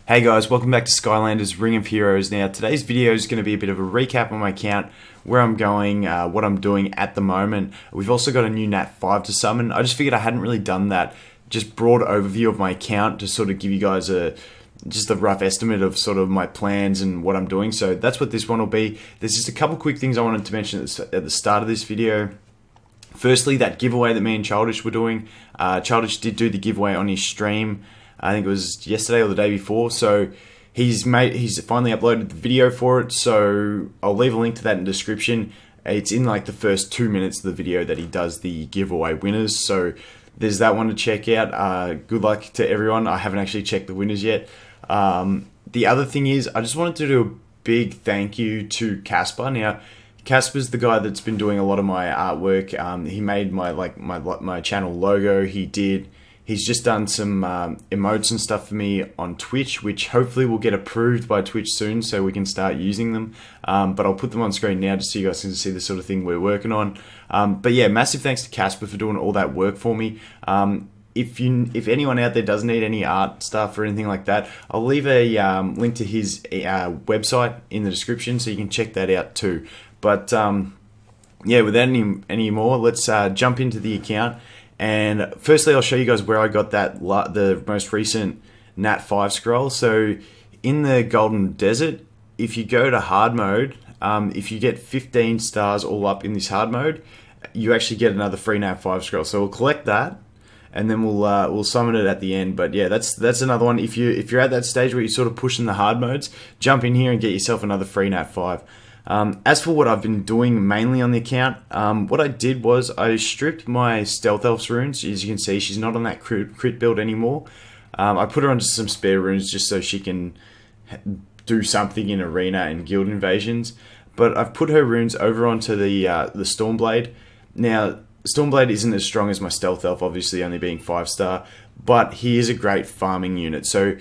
Hey guys, welcome back to Skylanders Ring of Heroes. Now today's video is going to be a bit of a recap on my account, where I'm going, what I'm doing at the moment. We've also got a new NAT 5 to summon. I just figured I hadn't really done that, just broad overview of my account to sort of give you guys just a rough estimate of sort of my plans and what I'm doing. So that's what this one will be. There's just a couple quick things I wanted to mention at the start of this video. Firstly, that giveaway that me and Childish were doing. Childish did do the giveaway on his stream. I think it was yesterday or the day before. So he's finally uploaded the video for it. So I'll leave a link to that in the description. It's in like the first 2 minutes of the video that he does the giveaway winners. So there's that one to check out. Good luck to everyone. I haven't actually checked the winners yet. The other thing is, I just wanted to do a big thank you to Casper. Now, Casper's the guy that's been doing a lot of my artwork. He made my channel logo. He's just done some emotes and stuff for me on Twitch, which hopefully will get approved by Twitch soon, so we can start using them. But I'll put them on screen now just so you guys can see the sort of thing we're working on. But yeah, massive thanks to Casper for doing all that work for me. If anyone out there does need any art stuff or anything like that, I'll leave a link to his website in the description, so you can check that out too. But yeah, without any more, let's jump into the account. And firstly, I'll show you guys where I got the most recent NAT 5 scroll. So in the Golden Desert, if you go to hard mode, if you get 15 stars all up in this hard mode, you actually get another free NAT 5 scroll. So we'll collect that, and then we'll summon it at the end. But yeah, that's another one. If you're at that stage where you're sort of pushing the hard modes, jump in here and get yourself another free NAT 5. As for what I've been doing mainly on the account, what I did was I stripped my Stealth Elf's runes. As you can see, she's not on that crit build anymore. I put her onto some spare runes just so she can do something in arena and guild invasions. But I've put her runes over onto the Stormblade. Now, Stormblade isn't as strong as my Stealth Elf, obviously only being 5-star, but he is a great farming unit. So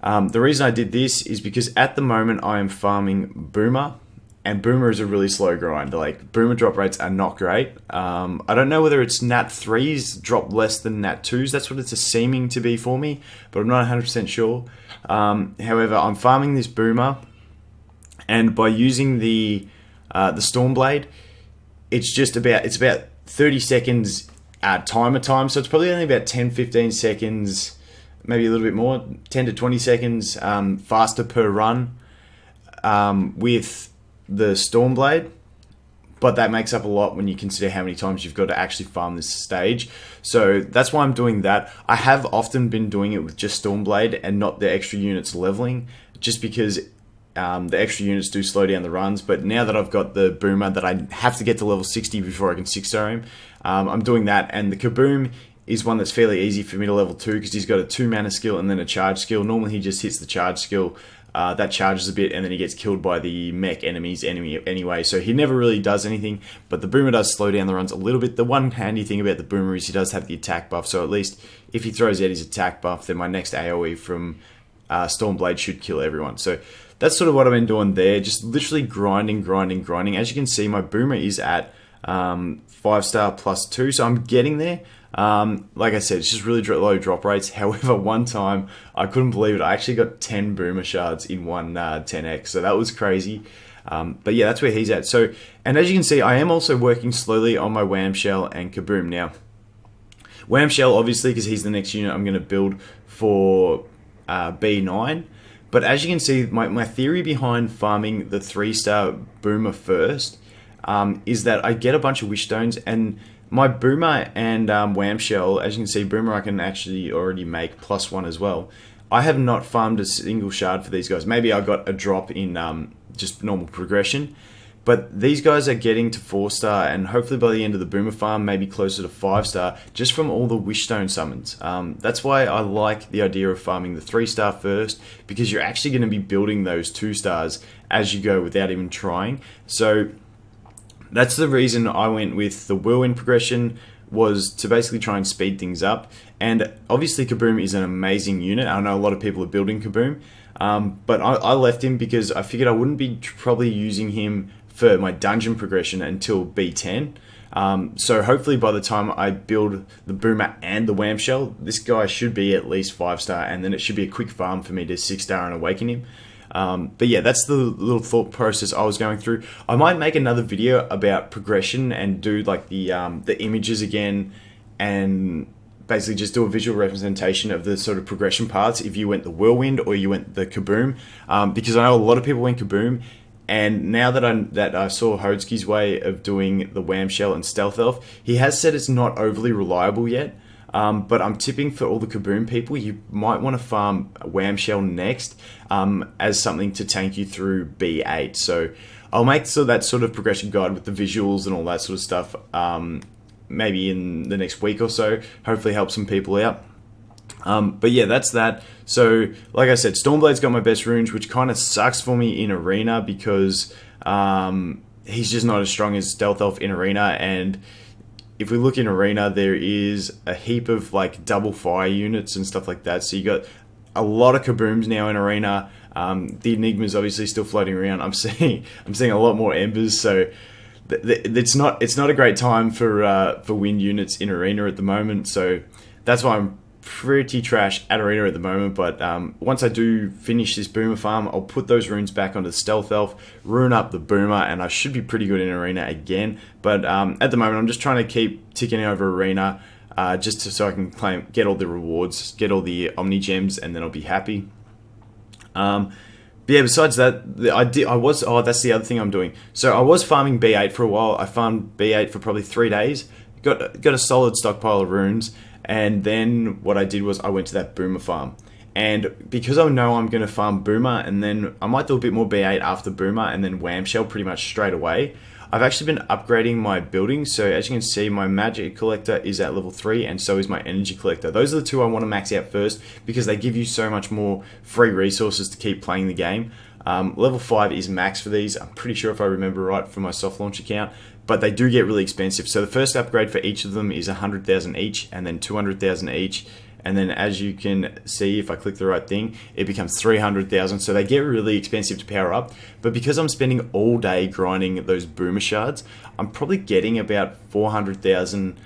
the reason I did this is because at the moment I am farming Boomer. And Boomer is a really slow grind. Like, Boomer drop rates are not great. I don't know whether it's NAT 3s drop less than NAT 2s. That's what it's seeming to be for me, but I'm not 100% sure. However, I'm farming this Boomer, and by using the Stormblade, it's about 30 seconds timer time. So it's probably only about 10-15 seconds, maybe a little bit more, 10 to 20 seconds faster per run with the Stormblade, but that makes up a lot when you consider how many times you've got to actually farm this stage. So that's why I'm doing that. I have often been doing it with just Stormblade and not the extra units leveling, just because the extra units do slow down the runs. But now that I've got the Boomer that I have to get to level 60 before I can 6-star him, I'm doing that. And the Kaboom is one that's fairly easy for me to level 2 because he's got a 2-mana skill and then a charge skill. Normally he just hits the charge skill. That charges a bit, and then he gets killed by the mech enemies anyway, so he never really does anything, but the Boomer does slow down the runs a little bit. The one handy thing about the Boomer is he does have the attack buff, so at least if he throws out his attack buff, then my next AoE from Stormblade should kill everyone. So that's sort of what I've been doing there, just literally grinding. As you can see, my Boomer is at 5-star plus 2, so I'm getting there. Like I said, it's just really low drop rates. However, one time, I couldn't believe it, I actually got 10 Boomer shards in one 10x, so that was crazy. But yeah, that's where he's at. So, and as you can see, I am also working slowly on my Whamshell and Kaboom. Now, Whamshell, obviously, because he's the next unit I'm going to build for B9. But as you can see, my theory behind farming the 3-star Boomer first is that I get a bunch of Wish Stones, and my Boomer and Whamshell, as you can see, Boomer I can actually already make +1 as well. I have not farmed a single shard for these guys. Maybe I got a drop in just normal progression, but these guys are getting to 4-star, and hopefully by the end of the Boomer farm, maybe closer to 5-star, just from all the Wishstone summons. That's why I like the idea of farming the 3-star first, because you're actually going to be building those 2-stars as you go without even trying. So that's the reason I went with the Whirlwind progression, was to basically try and speed things up. And obviously Kaboom is an amazing unit. I know a lot of people are building Kaboom, but I left him because I figured I wouldn't be probably using him for my dungeon progression until B10. So hopefully by the time I build the boomer and the wham shell, this guy should be at least 5-star, and then it should be a quick farm for me to 6-star and awaken him. But yeah, that's the little thought process I was going through. I might make another video about progression and do like the images again, and basically just do a visual representation of the sort of progression paths if you went the whirlwind or you went the kaboom, because I know a lot of people went kaboom, and now that I saw Hodesky's way of doing the wham shell and stealth elf, he has said it's not overly reliable yet. But I'm tipping for all the kaboom people, you might want to farm wham shell next, as something to tank you through B8. So I'll make that sort of progression guide with the visuals and all that sort of stuff, maybe in the next week or so. Hopefully help some people out. But yeah, that's that. So like I said, Stormblade's got my best runes, which kind of sucks for me in arena because he's just not as strong as Stealth Elf in arena. And if we look in arena, there is a heap of like double fire units and stuff like that. So you got a lot of kabooms now in arena. The Enigma's obviously still floating around. I'm seeing a lot more embers. So it's not a great time for wind units in arena at the moment. So that's why I'm pretty trash at arena at the moment. But once I do finish this boomer farm, I'll put those runes back onto the stealth elf, rune up the boomer, and I should be pretty good in arena again. But at the moment, I'm just trying to keep ticking over arena, just so I can get all the rewards, get all the omni gems, and then I'll be happy. But yeah, besides that, that's the other thing I'm doing. So I was farming B8 for a while. I farmed B8 for probably 3 days. Got a solid stockpile of runes. And then what I did was I went to that boomer farm. And because I know I'm going to farm boomer, and then I might do a bit more B8 after boomer, and then wham shell pretty much straight away, I've actually been upgrading my buildings. So as you can see, my magic collector is at level 3, and so is my energy collector. Those are the two I want to max out first because they give you so much more free resources to keep playing the game. Level 5 is max for these, I'm pretty sure if I remember right from my soft launch account, but they do get really expensive. So the first upgrade for each of them is 100,000 each, and then 200,000 each, and then as you can see, if I click the right thing, it becomes 300,000. So they get really expensive to power up, but because I'm spending all day grinding those boomer shards, I'm probably getting about 400,000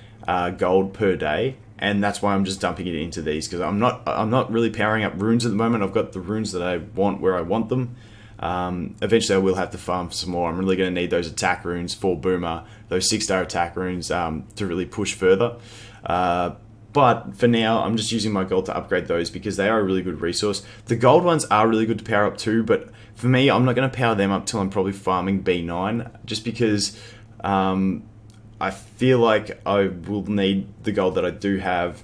gold per day, and that's why I'm just dumping it into these, because I'm not really powering up runes at the moment. I've got the runes that I want where I want them. Eventually I will have to farm some more. I'm really going to need those attack runes for boomer, those 6-star attack runes, to really push further. But for now, I'm just using my gold to upgrade those because they are a really good resource. The gold ones are really good to power up too, but for me, I'm not going to power them up till I'm probably farming B9, just because I feel like I will need the gold that I do have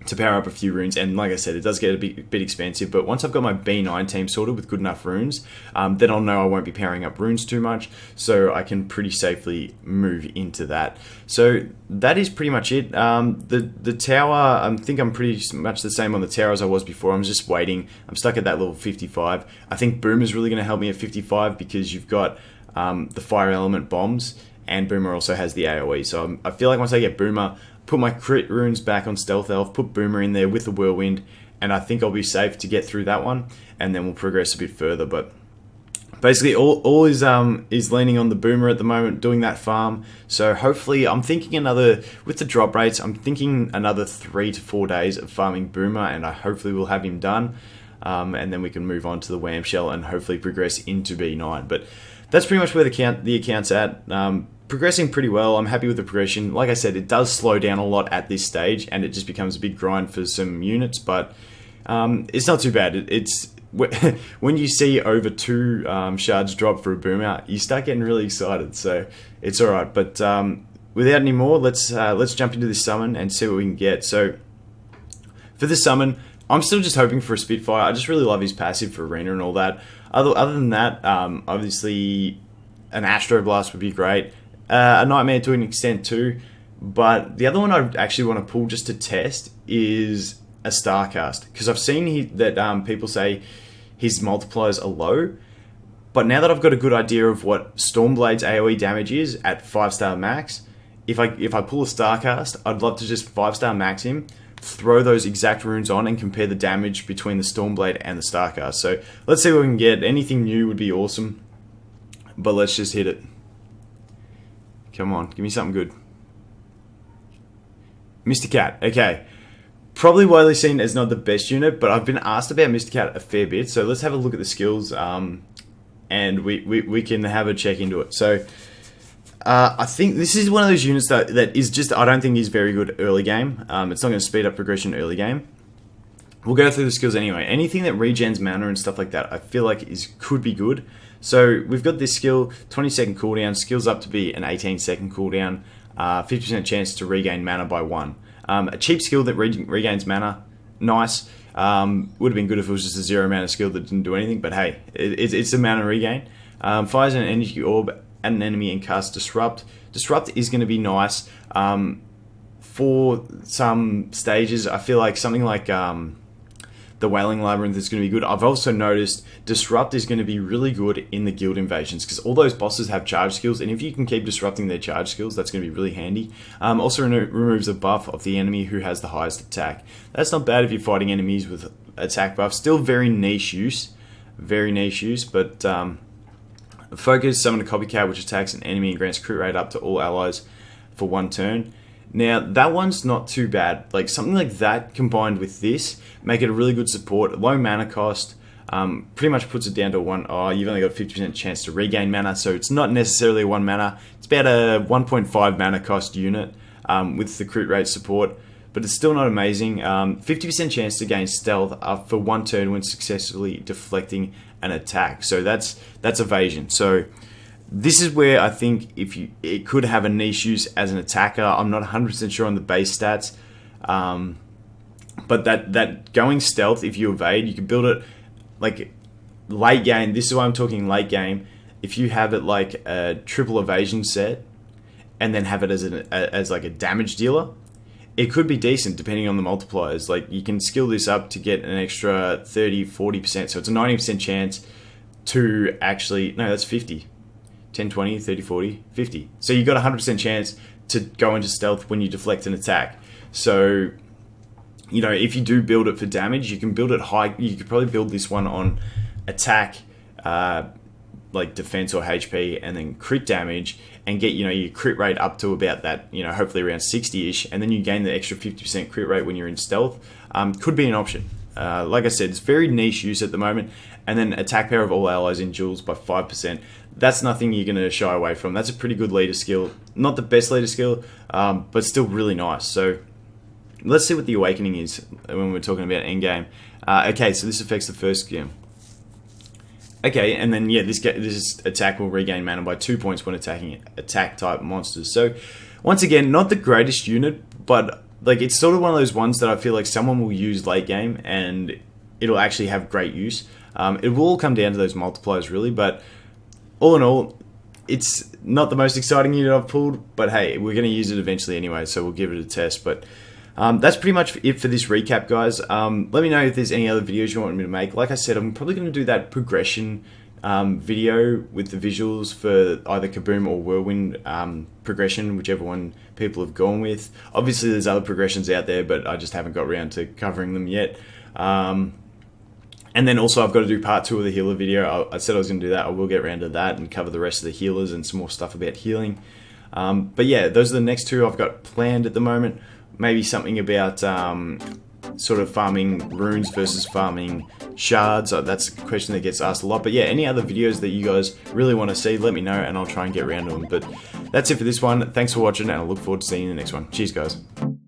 to power up a few runes, and like I said, it does get a bit expensive, but once I've got my B9 team sorted with good enough runes, then I'll know I won't be powering up runes too much, so I can pretty safely move into that. So that is pretty much it. The tower, I think I'm pretty much the same on the tower as I was before. I'm just waiting. I'm stuck at that level 55. I think Boomer's really going to help me at 55 because you've got the fire element bombs, and Boomer also has the AoE, so I feel like once I get Boomer, put my crit runes back on Stealth Elf, put Boomer in there with the Whirlwind, and I think I'll be safe to get through that one, and then we'll progress a bit further. But basically, all is leaning on the Boomer at the moment, doing that farm. So hopefully, I'm thinking with the drop rates, I'm thinking another 3 to 4 days of farming Boomer, and I hopefully will have him done, and then we can move on to the Wham Shell and hopefully progress into B9. But that's pretty much where the account's at. Progressing pretty well. I'm happy with the progression. Like I said, it does slow down a lot at this stage, and it just becomes a big grind for some units, but it's not too bad. It's when you see over 2 shards drop for a Boomer, you start getting really excited, so it's alright. But without any more, let's jump into this summon and see what we can get. So for this summon, I'm still just hoping for a Spitfire. I just really love his passive for Arena and all that. Other than that, obviously an Astro Blast would be great. A Nightmare to an extent too, but the other one I actually want to pull just to test is a Starcast, because I've seen that people say his multipliers are low, but now that I've got a good idea of what Stormblade's AoE damage is at 5-star max, if I pull a Starcast, I'd love to just 5-star max him, throw those exact runes on, and compare the damage between the Stormblade and the Starcast. So let's see what we can get. Anything new would be awesome, but let's just hit it. Come on, give me something good. Mr. Cat, okay. Probably widely seen as not the best unit, but I've been asked about Mr. Cat a fair bit, so let's have a look at the skills, and we can have a check into it. So, I think this is one of those units that is just, I don't think is very good early game. It's not going to speed up progression early game. We'll go through the skills anyway. Anything that regens mana and stuff like that, I feel like could be good. So we've got this skill, 20-second cooldown, skills up to be an 18-second cooldown, 50% chance to regain mana by 1. A cheap skill that regains mana, nice. Would have been good if it was just a 0 mana skill that didn't do anything, but hey, it's a mana regain. Fires an energy orb at an enemy and casts Disrupt. Disrupt is going to be nice. For some stages, I feel like something like the Wailing Labyrinth is going to be good. I've also noticed Disrupt is going to be really good in the guild invasions because all those bosses have charge skills, and if you can keep disrupting their charge skills, that's going to be really handy. Also removes a buff of the enemy who has the highest attack. That's not bad if you're fighting enemies with attack buff. Still very niche use, but Focus, summon a Copycat which attacks an enemy and grants crit rate up to all allies for 1 turn. Now, that one's not too bad. Like, something like that combined with this, make it a really good support. Low mana cost, pretty much puts it down to 1. Oh, you've only got a 50% chance to regain mana, so it's not necessarily 1 mana. It's about a 1.5 mana cost unit with the crit rate support, but it's still not amazing. 50% chance to gain stealth for 1 turn when successfully deflecting an attack. So that's evasion. So this is where I think it could have a niche use as an attacker. I'm not 100% sure on the base stats, but that going stealth, if you evade, you can build it like late game. This is why I'm talking late game. If you have it like a triple evasion set, and then have it as like a damage dealer, it could be decent depending on the multipliers. Like, you can skill this up to get an extra 30-40%, so it's a 90% chance to actually, no, that's 50. 10, 20, 30, 40, 50. So you got a 100% chance to go into stealth when you deflect an attack. So, you know, if you do build it for damage, you can build it high. You could probably build this one on attack, like defense or HP, and then crit damage, and get, you know, your crit rate up to about that, you know, hopefully around 60-ish, and then you gain the extra 50% crit rate when you're in stealth. Could be an option. Like I said, it's very niche use at the moment. And then attack power of all allies in duels by 5%. That's nothing you're going to shy away from. That's a pretty good leader skill. Not the best leader skill, but still really nice. So let's see what the Awakening is when we're talking about endgame. Okay, so this affects the first skill. Okay, and then yeah, this attack will regain mana by 2 points when attacking attack type monsters. So once again, not the greatest unit, but like, it's sort of one of those ones that I feel like someone will use late game and it'll actually have great use. It will all come down to those multipliers really, but all in all, it's not the most exciting unit I've pulled, but hey, we're going to use it eventually anyway, so we'll give it a test. But that's pretty much it for this recap, guys. Let me know if there's any other videos you want me to make. Like I said, I'm probably going to do that progression video with the visuals for either Kaboom or Whirlwind progression, whichever one people have gone with. Obviously, there's other progressions out there, but I just haven't got around to covering them yet. And then also I've got to do part 2 of the healer video. I said I was going to do that. I will get around to that and cover the rest of the healers and some more stuff about healing. But yeah, those are the next 2 I've got planned at the moment. Maybe something about sort of farming runes versus farming shards. That's a question that gets asked a lot. But yeah, any other videos that you guys really want to see, let me know and I'll try and get around to them. But that's it for this one. Thanks for watching, and I look forward to seeing you in the next one. Cheers, guys.